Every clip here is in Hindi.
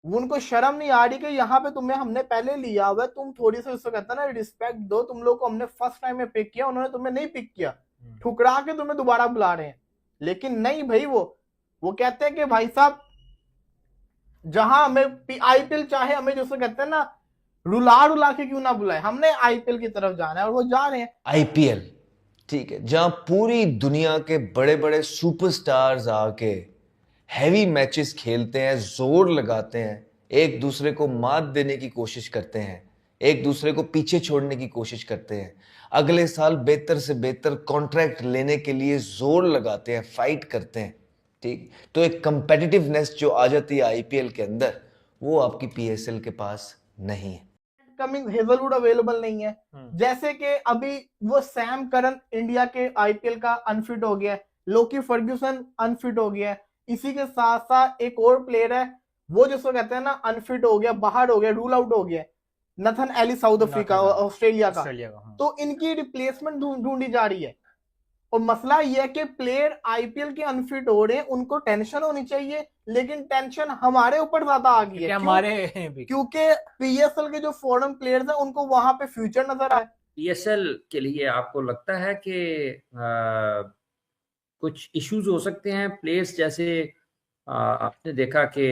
उनको शर्म नहीं आ रही कि यहाँ पे तुम्हें हमने पहले लिया हुआ है, तुम थोड़ी सी उसको कहता है ना रिस्पेक्ट दो। तुम लोग को हमने फर्स्ट टाइम में पिक किया, उन्होंने तुम्हें नहीं पिक किया, ठुकरा के तुम्हें दोबारा बुला रहे हैं। लेकिन नहीं भाई, वो कहते हैं कि भाई साहब जहां हमें आईपीएल चाहे हमें जो कहते हैं ना रुला रुला के क्यों ना बुलाए, हमने आईपीएल की तरफ जाना है और वो जा रहे हैं। आईपीएल, ठीक है, जहां पूरी दुनिया के बड़े बड़े सुपरस्टार्स आके हैवी मैचेस खेलते हैं, जोर लगाते हैं, एक दूसरे को मात देने की कोशिश करते हैं, एक दूसरे को पीछे छोड़ने की कोशिश करते हैं, अगले साल बेहतर से बेहतर कॉन्ट्रैक्ट लेने के लिए जोर लगाते हैं, फाइट करते हैं। ठीक, तो एक कंपेटिटिवनेस जो आ जाती है आईपीएल के अंदर, वो आपकी पीएसएल के पास नहीं है। कमिंग हेजलवुड अवेलेबल नहीं है। जैसे कि अभी वो सैम करन इंडिया के आईपीएल का अनफिट हो गया है, लोकी फर्ग्यूसन अनफिट हो गया है, इसी के साथ साथ एक और प्लेयर है वो जिसको कहते हैं ना अनफिट हो गया, बाहर हो गया, रूल आउट हो गया, Nathan Eli, south Africa, Australia का। तो इनकी रिप्लेसमेंट ढूंढी जा रही है। और मसला यह है कि प्लेयर आईपीएल के अनफिट हो रहे हैं, उनको टेंशन होनी चाहिए, लेकिन टेंशन हमारे ऊपर ज्यादा आ गई है। क्योंकि पीएसएल के जो फॉरेन प्लेयर्स हैं उनको वहां पे फ्यूचर नजर आए। पीएसएल के लिए आपको लगता है कि कुछ इश्यूज हो सकते हैं प्लेयर्स जैसे आपने देखा कि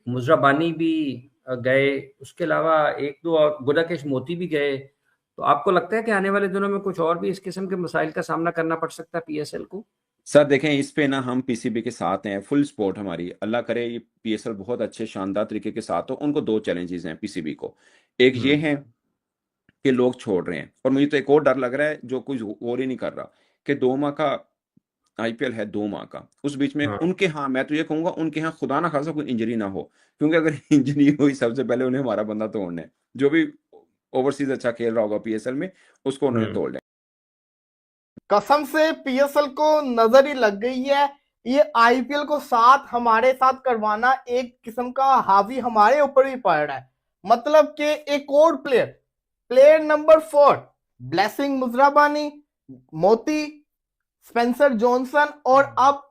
मुजराबानी भी गए, उसके अलावा एक दो और गुदाकेश मोती भी गए, तो आपको लगता है कि आने वाले दिनों में कुछ और भी इस किस्म के मसाइल का सामना करना पड़ सकता है पीएसएल को? सर देखें, इस पे ना हम पीसीबी के साथ हैं, फुल सपोर्ट हमारी। अल्लाह करे ये पीएसएल बहुत अच्छे शानदार तरीके के साथ हो। उनको दो चैलेंजेस हैं पीसीबी को। एक ये है कि लोग छोड़ रहे हैं, और मुझे तो एक और डर लग रहा है जो कुछ और ही नहीं कर रहा, कि 2 माह का आईपीएल है, 2 माह का, उस बीच में उनके यहाँ, मैं तो ये कहूंगा उनके यहाँ खुदा ना खासा कोई इंजरी ना हो, क्योंकि अगर इंजरी हुई सबसे पहले उन्हें हमारा बंदा तोड़ना है। जो भी ओवरसीज अच्छा खेल रहा होगा पीएसएल में, उसको उन्होंने तोड़ लिया। कसम से पीएसएल को नजर ही लग गई है, ये आईपीएल को साथ हमारे साथ करवाना एक किस्म का हावी हमारे ऊपर भी पड़ रहा है। मतलब कि एक और प्लेयर नंबर 4 ब्लेसिंग मुजराबानी, मोती, स्पेंसर जॉनसन और अब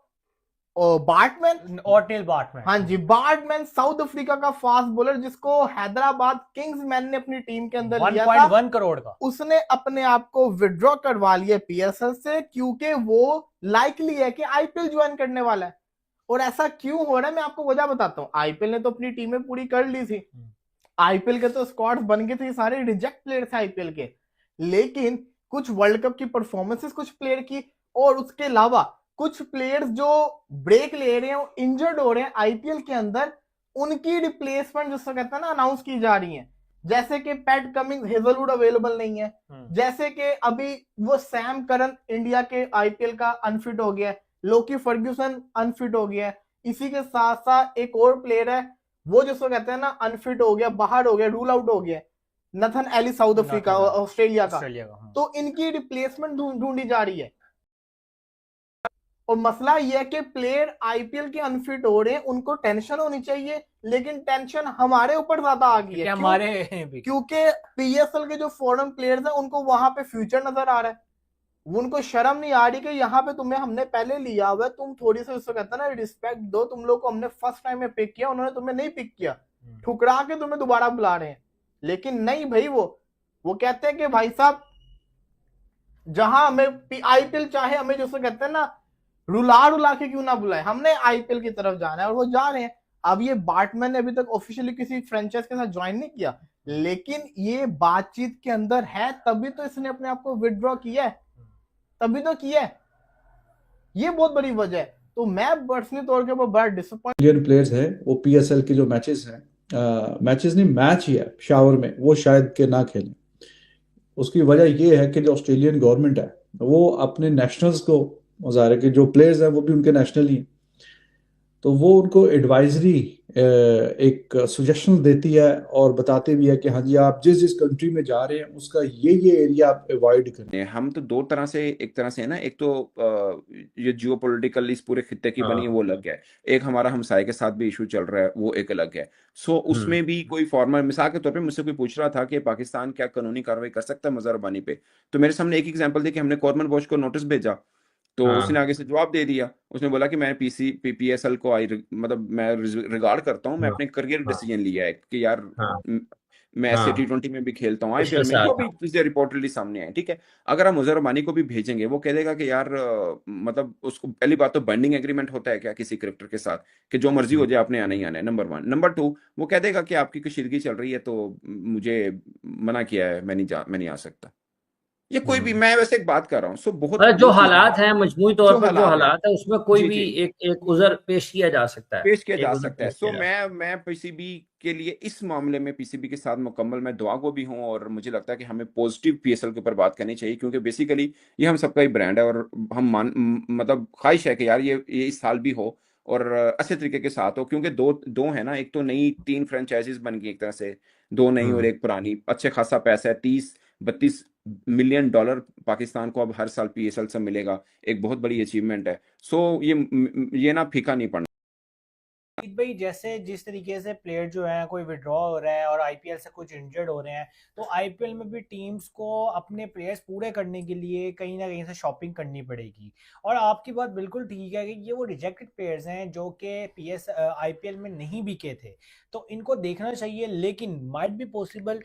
बार्टमैन, ऑर्टेल बार्टमैन। हाँ जी, बार्टमैन साउथ अफ्रीका का फास्ट बॉलर जिसको हैदराबाद किंग्समैन ने अपनी टीम के अंदर लिया था 1.1 करोड़ का। उसने अपने आप को विड्रॉ करवा लिया पीएसएल से, क्योंकि वो लाइकली है कि आईपीएल ज्वाइन करने वाला है। और ऐसा क्यों हो रहा है मैं आपको वजह बताता हूँ। आईपीएल ने तो अपनी टीमें पूरी कर ली थी, आईपीएल के तो स्क्वाड्स बन गए थे, सारे रिजेक्ट प्लेयर थे आईपीएल के। लेकिन कुछ वर्ल्ड कप की परफॉर्मेंसेस कुछ प्लेयर की, और उसके अलावा कुछ प्लेयर्स जो ब्रेक ले रहे हैं, इंजर्ड हो रहे हैं आईपीएल के अंदर, उनकी रिप्लेसमेंट जिसको कहते हैं ना अनाउंस की जा रही है। जैसे कि पैट कमिंग हेजलवुड अवेलेबल नहीं है। जैसे कि अभी वो सैम करन इंडिया के आईपीएल का अनफिट हो गया है, लोकी फर्ग्यूसन अनफिट हो गया है, इसी के साथ साथ एक और प्लेयर है वो जिसको कहते हैं ना अनफिट हो गया, बाहर हो गया, रूल आउट हो गया, Nathan Eli, south Africa, Australia का। तो इनकी रिप्लेसमेंट ढूंढी जा रही है। और मसला यह है कि प्लेयर आईपीएल के अनफिट हो रहे हैं, उनको टेंशन होनी चाहिए, लेकिन टेंशन हमारे ऊपर ज्यादा आ गई है। क्योंकि पीएसएल के जो फॉरेन प्लेयर्स हैं उनको वहां पे फ्यूचर नजर आ रहा है। उनको शर्म नहीं आ रही कि यहाँ पे तुम्हें हमने पहले लिया हुआ है, तुम थोड़ी सी उसको कहता है ना रिस्पेक्ट दो। तुम लोग को हमने फर्स्ट टाइम में पिक किया, उन्होंने तुम्हें नहीं पिक किया, ठुकरा के तुम्हें दोबारा बुला रहे हैं। लेकिन नहीं भाई, वो कहते हैं कि भाई साहब जहां हमें आईपीएल चाहे हमें जो कहते हैं ना रुला रुला के क्यों ना बुलाए, हमने आईपीएल की तरफ जाना है और वो जा रहे हैं। अब ये बार्टमैन ने अभी तक ऑफिशियली किसी फ्रेंचाइज के साथ ज्वाइन नहीं किया, लेकिन ये बातचीत के अंदर है, तभी तो इसने अपने आप को विड्रॉ किया है, तभी तो किया है। ये बहुत बड़ी वजह है। तो मैं पर्सनली तौर के ऊपर बड़ा डिसअपॉइंट। इंडियन प्लेयर्स हैं वो पीएसएल के जो मैचेस हैं, मैचेस नहीं मैच ही है शावर में, वो शायद के ना खेलें। उसकी वजह ये है कि जो ऑस्ट्रेलियन गवर्नमेंट है वो अपने नेशनल्स को, ज़ाहिर है कि जो प्लेयर्स हैं वो भी उनके नेशनल ही, तो वो उनको एडवाइजरी एक सजेशन देती है और बताती भी है कि हाँ जी आप जिस जिस कंट्री में जा रहे हैं उसका ये एरिया आप अवॉइड करें। हम तो दो तरह से, एक तरह से है ना, एक तो ये जियोपॉलिटिकल इस पूरे खित्ते की बनी है वो अलग है, एक हमारा हमसाये के साथ भी इशू चल रहा है वो एक अलग है। सो उसमें भी कोई फॉर्मल मिसाल के तौर पे मुझसे कोई पूछ रहा था कि पाकिस्तान क्या कानूनी कार्रवाई कर सकता है मजहर रब्बानी पे, तो मेरे सामने एक एग्जांपल थी कि हमने कॉर्मन बॉश को नोटिस भेजा तो हाँ उसने आगे से जवाब दे दिया, उसने बोला कि मैं पीएसएल को मतलब मैं रिगार्ड करता हूँ, मैं हाँ अपने करियर हाँ डिसीजन लिया है कि यार हाँ मैं ऐसे हाँ T20 में भी खेलता हूँ, उसके आईपीएल में, जो साथ भी चीजें रिपोर्टेडली सामने आई, ठीक है। अगर हम उजर रबानी को भी भेजेंगे, वो कह देगा कि यार मतलब उसको पहली बात तो बाइंडिंग एग्रीमेंट होता है क्या किसी क्रिकेटर के साथ कि जो मर्जी हो जाए आपने आना ही आना है, नंबर 1। नंबर 2, वो कह देगा कि आपकी कशीदगी चल रही है तो मुझे मना किया है, मैं नहीं आ सकता। ये कोई भी, मैं वैसे एक बात कर रहा हूँ, सो बहुत मतलब जो वो चीजें हालात हैं हैं मजमूई तौर जो पर, जो हालात हैं। हालात है उसमें कोई जी भी जी, एक उज़र पेश किया जा सकता है, पेश किया एक जा उज़र सकता है। पेश सो किया जा सकता मैं पीसीबी के लिए इस मामले में पीसीबी के साथ मुकम्मल मैं दुआ को भी हूँ, और मुझे लगता है कि हमें पॉजिटिव पीएसएल के ऊपर बात करनी चाहिए, क्योंकि बेसिकली ये हम सबका ही ब्रांड है, और हम मतलब ख्वाहिश है कि यार ये इस साल भी हो और अच्छे तरीके के साथ हो, क्योंकि दो दो है ना, एक तो नई 3 फ्रेंचाइजीज बन गई एक तरह से, 2 नई और है। एक पुरानी, अच्छे खासा पैसा है, 30-32 मिलियन डॉलर पाकिस्तान को अब हर साल पीएसएल से मिलेगा, एक बहुत बड़ी अचीवमेंट है। सो ये ना फीका नहीं पड़ना। जीत भाई, जैसे जिस तरीके से प्लेयर जो है कोई विड्रॉ हो रहा है और आईपीएल से कुछ इंजर्ड हो रहे हैं, तो आईपीएल में भी टीम्स को अपने प्लेयर्स पूरे करने के लिए कहीं ना कहीं से शॉपिंग करनी पड़ेगी। और आपकी बात बिल्कुल ठीक है कि ये वो रिजेक्टेड प्लेयर्स हैं जो कि पीएस आईपीएल में नहीं बिके थे, तो इनको देखना चाहिए, लेकिन माइट बी पॉसिबल